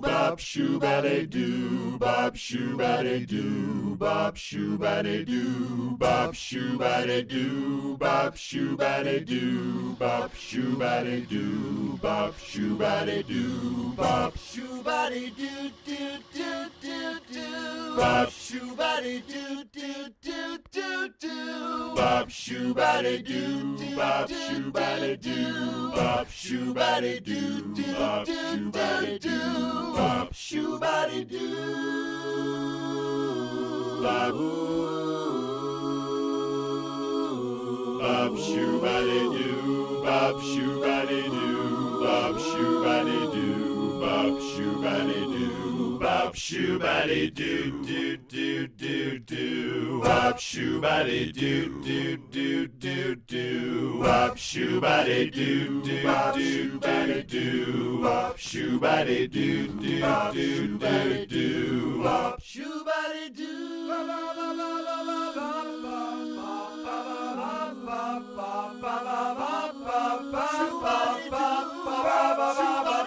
bop shoo-ba-de doo, bop shoo-ba-de doo, bop shoo-ba-de doo, bop shoo-ba-de doo, bop shoo-ba-de doo, bop shoo-ba-de doo, bop shoo-ba-de doo, bop shoo-ba-de doo doo doo doo doo, bop shoo-ba-de doo doo doo doo doo, bop shoo-ba-de doo, bop shoo-ba-de doo, bop shoo-ba-de doo doo doo doo doo, bop shoo-ba-de doo, bop shoo-ba-de-doo, bop shoo-ba-de-doo, bop shoo-ba-de-doo, bop shoo-ba-de-doo, bop shoo-ba-de-doo, doo doo doo doo, bop shoo-ba-de-doo, doo doo doo doo, bop shoo-ba-de-doo, doo doo doo doo, bop shoo-ba-de-doo, doo doo doo doo, bop shoo-ba-de-doo, la la la la la la la. Ba ba ba ba ba ba ba ba ba ba ba ba ba ba